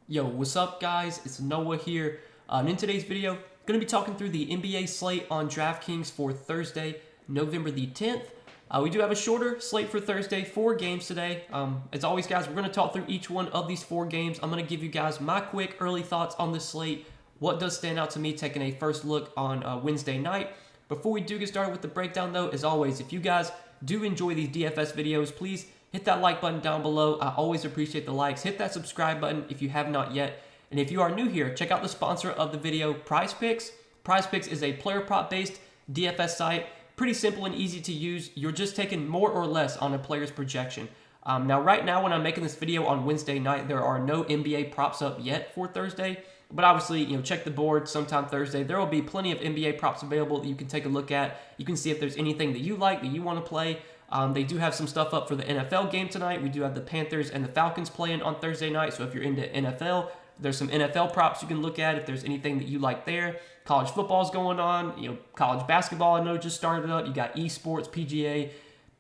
Yo, what's up guys? It's Noah here. And in today's video, going to be talking through the NBA slate on Draftkings for Thursday, November the 10th. We do have a shorter slate for Thursday, 4 games today. As always guys, we're going to talk through each one of these 4 games. I'm going to give you guys my quick early thoughts on this slate, what does stand out to me taking a first look on Wednesday night. Before we do get started with the breakdown though, as always, if you guys do enjoy these DFS videos, please hit that like button down below. I always appreciate the likes. Hit that subscribe button if you have not yet. And if you are new here, check out the sponsor of the video, PrizePicks. PrizePicks is a player prop based DFS site. Pretty simple and easy to use. You're just taking more or less on a player's projection. Now, right now, when I'm making this video on Wednesday night, there are no NBA props up yet for Thursday. But obviously, check the board sometime Thursday. There will be plenty of NBA props available that you can take a look at. You can see if there's anything that you like, that you want to play. They do have some stuff up for the NFL game tonight. We do have the Panthers and the Falcons playing on Thursday night. So if you're into NFL, there's some NFL props you can look at if there's anything that you like there. College football's going on. College basketball I know just started up. You got esports, PGA.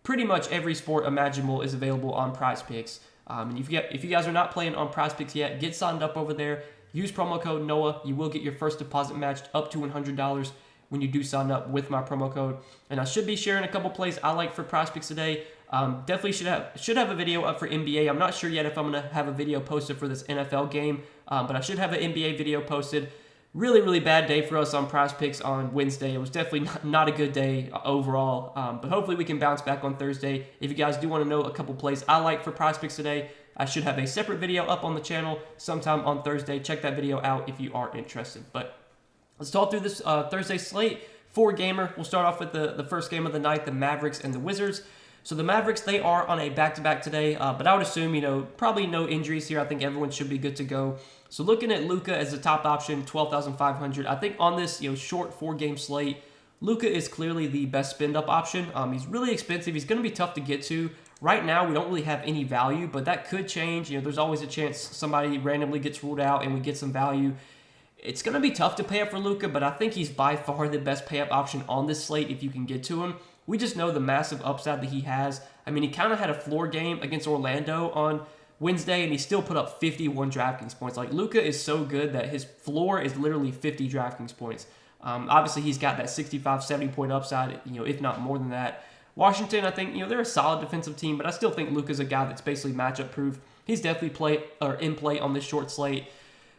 Pretty much every sport imaginable is available on PrizePicks. And if you guys are not playing on PrizePicks yet, get signed up over there. Use promo code NOAH. You will get your first deposit matched up to $100 when you do sign up with my promo code. And I should be sharing a couple plays I like for PrizePicks today. Definitely should have a video up for NBA. I'm not sure yet if I'm going to have a video posted for this NFL game, but I should have an NBA video posted. Really, really bad day for us on PrizePicks on Wednesday. It was definitely not a good day overall, but hopefully we can bounce back on Thursday. If you guys do want to know a couple plays I like for PrizePicks today, I should have a separate video up on the channel sometime on Thursday. Check that video out if you are interested. But let's talk through this Thursday slate. 4-gamer. We'll start off with the first game of the night, the Mavericks and the Wizards. So the Mavericks, they are on a back-to-back today, but I would assume, probably no injuries here. I think everyone should be good to go. So looking at Luka as the top option, 12,500. I think on this short 4-game slate, Luka is clearly the best spend-up option. He's really expensive. He's going to be tough to get to. Right now, we don't really have any value, but that could change. There's always a chance somebody randomly gets ruled out and we get some value. It's going to be tough to pay up for Luka, but I think he's by far the best pay-up option on this slate if you can get to him. We just know the massive upside that he has. I mean, he kind of had a floor game against Orlando on Wednesday, and he still put up 51 DraftKings points. Like, Luka is so good that his floor is literally 50 DraftKings points. Obviously, he's got that 65, 70-point upside, if not more than that. Washington, I think, they're a solid defensive team, but I still think Luka's a guy that's basically matchup-proof. He's definitely in play on this short slate.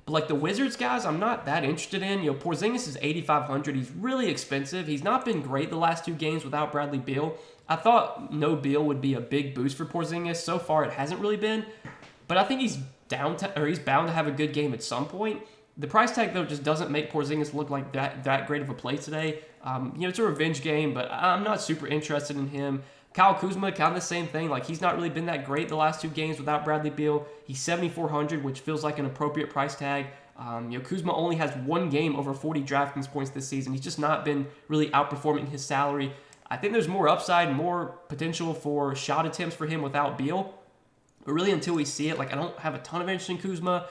But like the Wizards guys, I'm not that interested in. Porzingis is 8,500. He's really expensive. He's not been great the last 2 games without Bradley Beal. I thought no Beal would be a big boost for Porzingis. So far, it hasn't really been. But I think he's bound to have a good game at some point. The price tag though just doesn't make Porzingis look like that great of a play today. It's a revenge game, but I'm not super interested in him. Kyle Kuzma, kind of the same thing. Like, he's not really been that great the last 2 games without Bradley Beal. He's 7,400, which feels like an appropriate price tag. Kuzma only has 1 game over 40 DraftKings points this season. He's just not been really outperforming his salary. I think there's more upside, more potential for shot attempts for him without Beal. But really, until we see it, I don't have a ton of interest in Kuzma.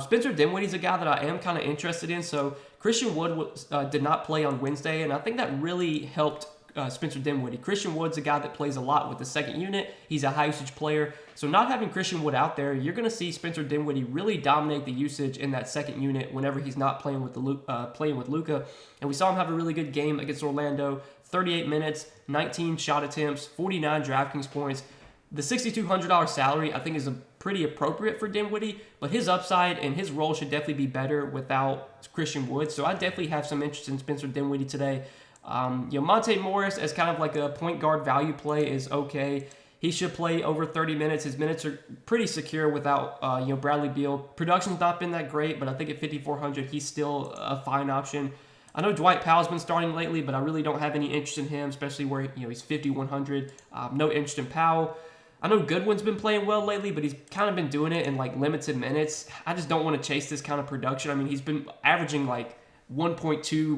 Spencer Dinwiddie's a guy that I am kind of interested in. So Christian Wood did not play on Wednesday, and I think that really helped Spencer Dinwiddie. Christian Wood's a guy that plays a lot with the second unit. He's a high-usage player. So not having Christian Wood out there, you're going to see Spencer Dinwiddie really dominate the usage in that second unit whenever he's not playing with Luka. And we saw him have a really good game against Orlando. 38 minutes, 19 shot attempts, 49 DraftKings points. The $6,200 salary, I think, is pretty appropriate for Dinwiddie, but his upside and his role should definitely be better without Christian Wood. So I definitely have some interest in Spencer Dinwiddie today. Monte Morris as kind of like a point guard value play is okay. He should play over 30 minutes. His minutes are pretty secure without Bradley Beal. Production's not been that great, but I think at 5,400 he's still a fine option. I know Dwight Powell's been starting lately, but I really don't have any interest in him, especially where he's 5,100. No interest in Powell. I know Goodwin's been playing well lately, but he's kind of been doing it in limited minutes. I just don't want to chase this kind of production. I mean, he's been averaging 1.2,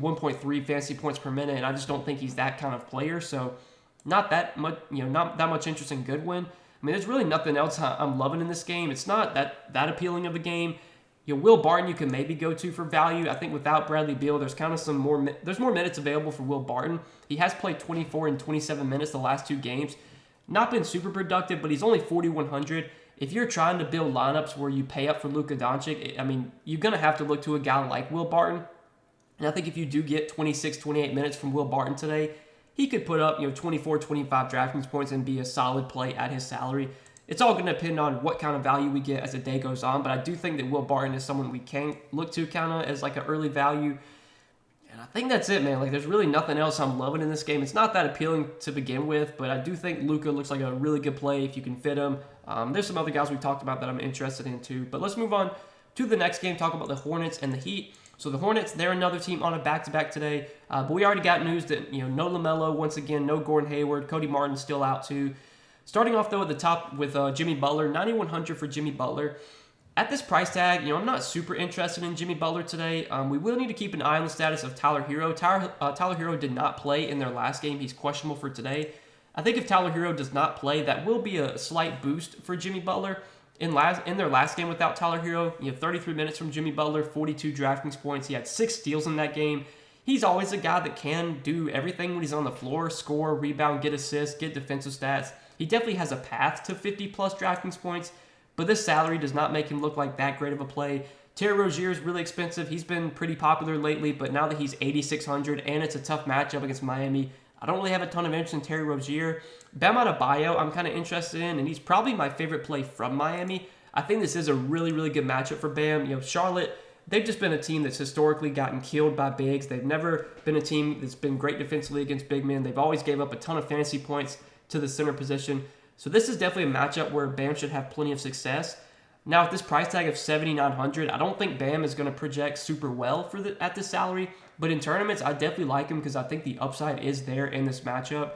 1.3 fantasy points per minute, and I just don't think he's that kind of player. So not that much, not that much interest in Goodwin. I mean, there's really nothing else I'm loving in this game. It's not that appealing of a game. Will Barton you can maybe go to for value. I think without Bradley Beal, there's kind of there's more minutes available for Will Barton. He has played 24 and 27 minutes the last 2 games. Not been super productive, but he's only 4,100. if you're trying to build lineups where you pay up for Luka Doncic, I mean, you're going to have to look to a guy like Will Barton. And I think if you do get 26, 28 minutes from Will Barton today, he could put up 24, 25 DraftKings points and be a solid play at his salary. It's all going to depend on what kind of value we get as the day goes on, but I do think that Will Barton is someone we can look to kind of as like an early value. And I think that's it, man. Like, there's really nothing else I'm loving in this game. It's not that appealing to begin with, but I do think Luka looks like a really good play if you can fit him. There's some other guys we talked about that I'm interested in too. But let's move on to the next game, talk about the Hornets and the Heat. So the Hornets, they're another team on a back-to-back today. But we already got news that, no LaMelo once again, no Gordon Hayward, Cody Martin still out too. Starting off, though, at the top with Jimmy Butler, $9,100 for Jimmy Butler. At this price tag, I'm not super interested in Jimmy Butler today. We will need to keep an eye on the status of Tyler Hero. Tyler Hero did not play in their last game. He's questionable for today. I think if Tyler Hero does not play, that will be a slight boost for Jimmy Butler. In their last game without Tyler Hero, 33 minutes from Jimmy Butler, 42 DraftKings points. He had 6 steals in that game. He's always a guy that can do everything when he's on the floor: score, rebound, get assists, get defensive stats. He definitely has a path to 50-plus DraftKings points, but this salary does not make him look like that great of a play. Terry Rozier is really expensive. He's been pretty popular lately, but now that he's $8,600 and it's a tough matchup against Miami, I don't really have a ton of interest in Terry Rozier. Bam Adebayo, I'm kind of interested in, and he's probably my favorite play from Miami. I think this is a really, really good matchup for Bam. Charlotte, they've just been a team that's historically gotten killed by bigs. They've never been a team that's been great defensively against big men. They've always gave up a ton of fantasy points to the center position. So this is definitely a matchup where Bam should have plenty of success. Now, at this price tag of $7,900, I don't think Bam is going to project super well at this salary. But in tournaments, I definitely like him because I think the upside is there in this matchup.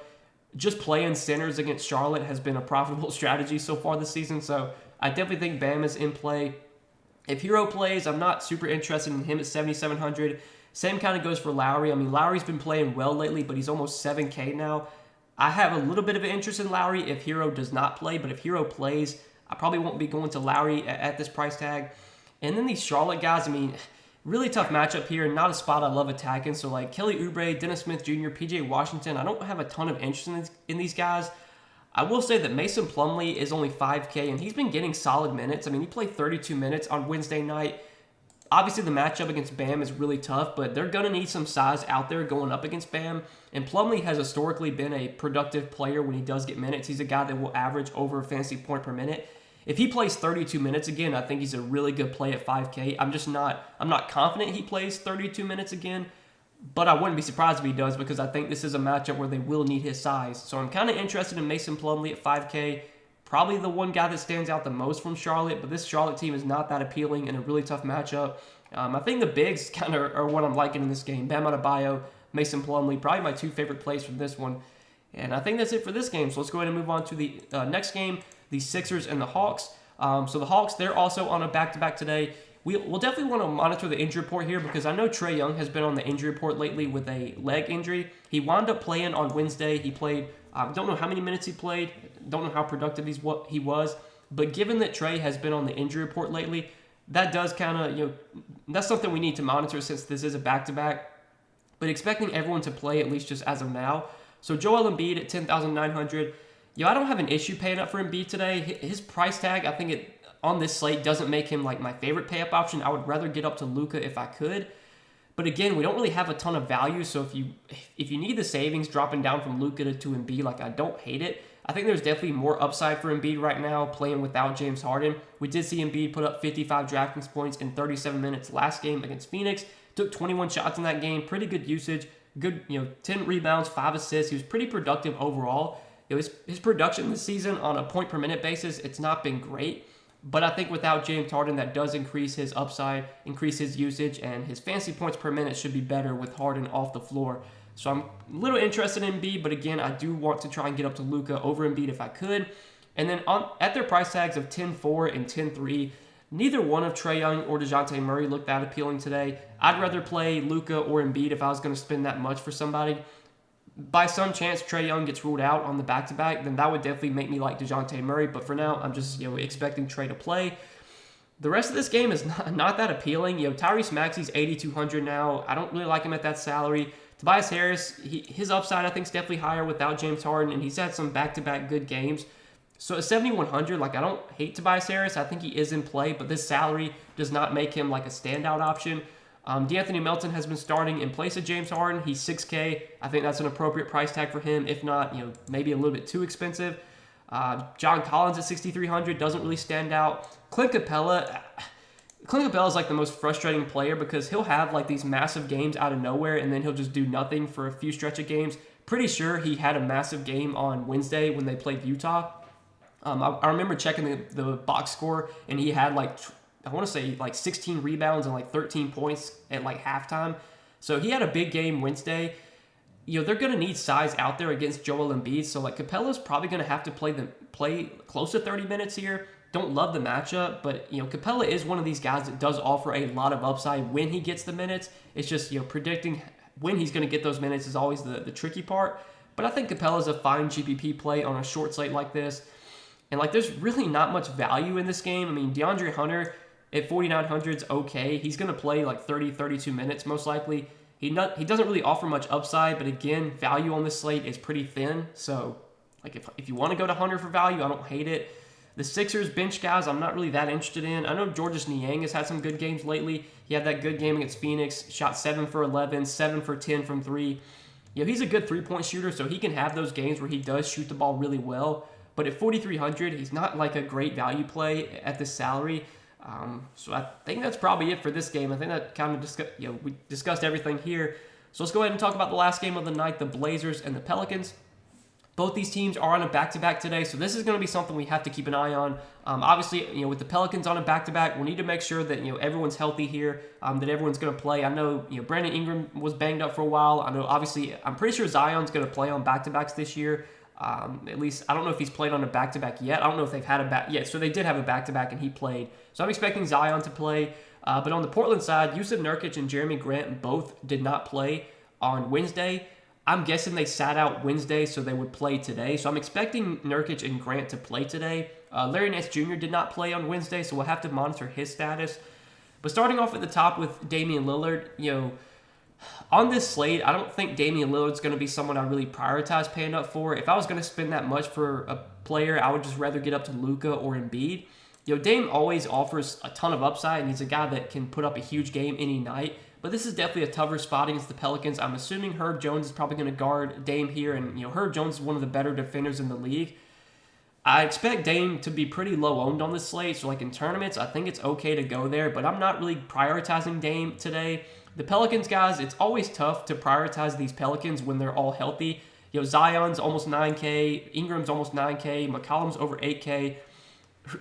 Just playing centers against Charlotte has been a profitable strategy so far this season. So I definitely think Bam is in play. If Hero plays, I'm not super interested in him at $7,700. Same kind of goes for Lowry. I mean, Lowry's been playing well lately, but he's almost $7K now. I have a little bit of an interest in Lowry if Hero does not play, but if Hero plays, I probably won't be going to Lowry at this price tag. And then these Charlotte guys, I mean, really tough matchup here. Not a spot I love attacking. So like Kelly Oubre, Dennis Smith Jr., PJ Washington, I don't have a ton of interest in these guys. I will say that Mason Plumlee is only $5K, and he's been getting solid minutes. I mean, he played 32 minutes on Wednesday night. Obviously, the matchup against Bam is really tough, but they're going to need some size out there going up against Bam. And Plumlee has historically been a productive player when he does get minutes. He's a guy that will average over a fantasy point per minute. If he plays 32 minutes again, I think he's a really good play at 5K. I'm not confident he plays 32 minutes again, but I wouldn't be surprised if he does because I think this is a matchup where they will need his size. So I'm kind of interested in Mason Plumlee at 5K. Probably the one guy that stands out the most from Charlotte, but this Charlotte team is not that appealing in a really tough matchup. I think the bigs kind of are what I'm liking in this game. Bam Adebayo, Mason Plumlee, probably my 2 favorite plays from this one. And I think that's it for this game. So let's go ahead and move on to the next game, the Sixers and the Hawks. So the Hawks, they're also on a back-to-back today. We'll definitely want to monitor the injury report here because I know Trae Young has been on the injury report lately with a leg injury. He wound up playing on Wednesday. He played, don't know how many minutes he played, don't know how productive he was, but given that Trae has been on the injury report lately, that does kind of, that's something we need to monitor since this is a back-to-back, but expecting everyone to play at least just as of now. So Joel Embiid at $10,900. I don't have an issue paying up for Embiid today. His price tag, I think on this slate doesn't make him like my favorite pay-up option. I would rather get up to Luka if I could. But again, we don't really have a ton of value, so if you need the savings dropping down from Luka to Embiid, like I don't hate it. I think there's definitely more upside for Embiid right now playing without James Harden. We did see Embiid put up 55 DraftKings points in 37 minutes last game against Phoenix. Took 21 shots in that game, pretty good usage, good 10 rebounds, 5 assists. He was pretty productive overall. His production this season on a point per minute basis, it's not been great. But I think without James Harden, that does increase his upside, increase his usage, and his fantasy points per minute should be better with Harden off the floor. So I'm a little interested in Embiid, but again, I do want to try and get up to Luka over Embiid if I could. And then at their price tags of 10-4 and 10-3, neither one of Trae Young or DeJounte Murray looked that appealing today. I'd rather play Luka or Embiid if I was going to spend that much for somebody. By some chance Trae Young gets ruled out on the back-to-back, then that would definitely make me like DeJounte Murray. But for now, I'm just expecting Trae to play. The rest of this game is not that appealing. Tyrese Maxey's $8,200 now. I don't really like him at that salary. Tobias Harris, his upside I think is definitely higher without James Harden, and he's had some back-to-back good games. So at 7,100, like I don't hate Tobias Harris. I think he is in play, but this salary does not make him like a standout option. D'Anthony Melton has been starting in place of James Harden. He's 6K. I think that's an appropriate price tag for him. If not, maybe a little bit too expensive. John Collins at 6,300 doesn't really stand out. Clint Capella is like the most frustrating player because he'll have like these massive games out of nowhere and then he'll just do nothing for a few stretch of games. Pretty sure he had a massive game on Wednesday when they played Utah. I remember checking the box score and he had like, I want to say like 16 rebounds and like 13 points at like halftime. So he had a big game Wednesday. They're going to need size out there against Joel Embiid. So like Capella's probably going to have to play close to 30 minutes here. Don't love the matchup, but Capella is one of these guys that does offer a lot of upside when he gets the minutes. It's just predicting when he's going to get those minutes is always the tricky part. But I think Capella's a fine GPP play on a short slate like this. And like there's really not much value in this game. I mean, DeAndre Hunter at 4,900 is okay. He's going to play like 30, 32 minutes most likely. He doesn't really offer much upside, but again, value on this slate is pretty thin. So like if you want to go to Hunter for value, I don't hate it. The Sixers bench guys, I'm not really that interested in. I know Georges Niang has had some good games lately. He had that good game against Phoenix, shot 7 for 11, 7 for 10 from 3. He's a good three-point shooter, so he can have those games where he does shoot the ball really well. But at 4,300, he's not like a great value play at this salary. So I think that's probably it for this game. I think that kind of we discussed everything here. So let's go ahead and talk about the last game of the night, the Blazers and the Pelicans. Both these teams are on a back-to-back today, so this is going to be something we have to keep an eye on. Obviously, with the Pelicans on a back-to-back, we need to make sure that everyone's healthy here, that everyone's going to play. I know Brandon Ingram was banged up for a while. I know obviously I'm pretty sure Zion's going to play on back-to-backs this year. At least I don't know if he's played on a back-to-back yet. I don't know if they've had a back yet. So they did have a back-to-back and he played. So I'm expecting Zion to play. But on the Portland side, Yusuf Nurkic and Jeremy Grant both did not play on Wednesday. I'm guessing they sat out Wednesday, so they would play today. So I'm expecting Nurkic and Grant to play today. Larry Nance Jr. did not play on Wednesday, so we'll have to monitor his status. But starting off at the top with Damian Lillard, on this slate, I don't think Damian Lillard's going to be someone I really prioritize paying up for. If I was going to spend that much for a player, I would just rather get up to Luka or Embiid. Dame always offers a ton of upside, and he's a guy that can put up a huge game any night. But this is definitely a tougher spot against the Pelicans. I'm assuming Herb Jones is probably going to guard Dame here, and Herb Jones is one of the better defenders in the league. I expect Dame to be pretty low owned on this slate, so like in tournaments, I think it's okay to go there, but I'm not really prioritizing Dame today. The Pelicans guys, it's always tough to prioritize these Pelicans when they're all healthy. Zion's almost 9K, Ingram's almost 9K, McCollum's over 8K.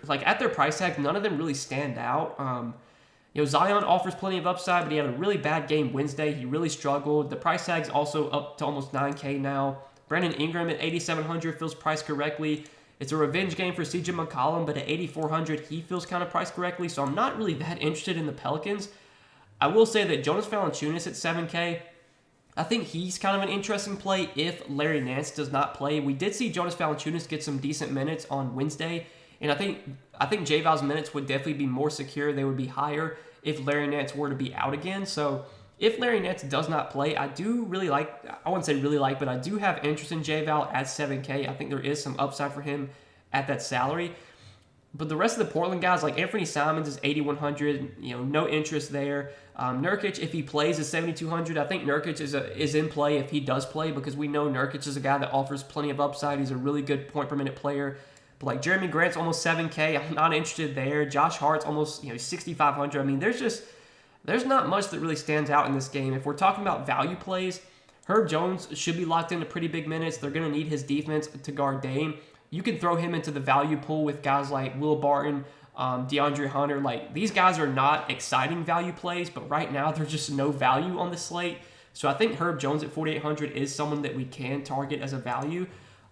Like at their price tag, none of them really stand out. Zion offers plenty of upside, but he had a really bad game Wednesday. He really struggled. The price tag's also up to almost 9K now. Brandon Ingram at 8,700 feels priced correctly. It's a revenge game for CJ McCollum, but at 8,400, he feels kind of priced correctly. So I'm not really that interested in the Pelicans. I will say that Jonas Valanciunas at 7K, I think he's kind of an interesting play if Larry Nance does not play. We did see Jonas Valanciunas get some decent minutes on Wednesday, and I think J-Val's minutes would definitely be more secure. They would be higher if Larry Nance were to be out again. So if Larry Nance does not play, I do really like, I wouldn't say really like, but I do have interest in J-Val at 7K. I think there is some upside for him at that salary. But the rest of the Portland guys, like Anthony Simons is 8,100, no interest there. Nurkic, if he plays, is 7,200. I think Nurkic is in play if he does play because we know Nurkic is a guy that offers plenty of upside. He's a really good point per minute player. But like Jeremy Grant's almost 7K. I'm not interested there. Josh Hart's almost 6,500. I mean, there's not much that really stands out in this game. If we're talking about value plays, Herb Jones should be locked into pretty big minutes. They're going to need his defense to guard Dame. You can throw him into the value pool with guys like Will Barton, DeAndre Hunter. Like these guys are not exciting value plays, but right now there's just no value on the slate. So I think Herb Jones at 4,800 is someone that we can target as a value.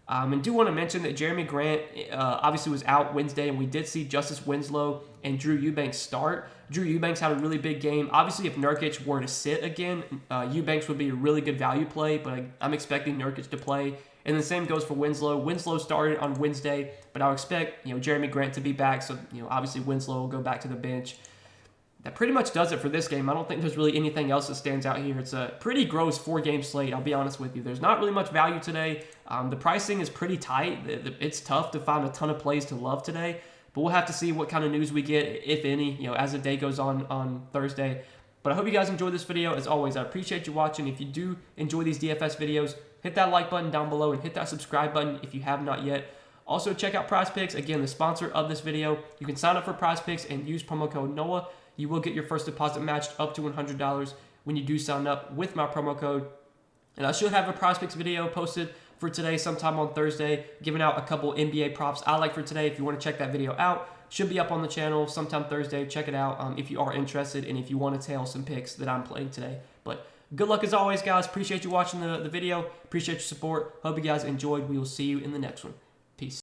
And do want to mention that Jeremy Grant obviously was out Wednesday, and we did see Justice Winslow and Drew Eubanks start. Drew Eubanks had a really big game. Obviously, if Nurkic were to sit again, Eubanks would be a really good value play, but I'm expecting Nurkic to play. And the same goes for Winslow. Winslow started on Wednesday, but I'll expect Jeremy Grant to be back, so obviously Winslow will go back to the bench. that pretty much does it for this game. I don't think there's really anything else that stands out here. It's a pretty gross 4-game slate, I'll be honest with you. There's not really much value today. The pricing is pretty tight. It's tough to find a ton of plays to love today, but we'll have to see what kind of news we get, if any, as the day goes on Thursday. But I hope you guys enjoyed this video. As always, I appreciate you watching. If you do enjoy these DFS videos, hit that like button down below and hit that subscribe button if you have not yet. Also, check out PrizePicks, again, the sponsor of this video. You can sign up for PrizePicks and use promo code NOAH. You will get your first deposit matched up to $100 when you do sign up with my promo code. And I should have a PrizePicks video posted for today sometime on Thursday, giving out a couple NBA props I like for today. If you want to check that video out, should be up on the channel sometime Thursday. Check it out if you are interested and if you want to tail some picks that I'm playing today. But good luck as always, guys. Appreciate you watching the video. Appreciate your support. Hope you guys enjoyed. We will see you in the next one. Peace.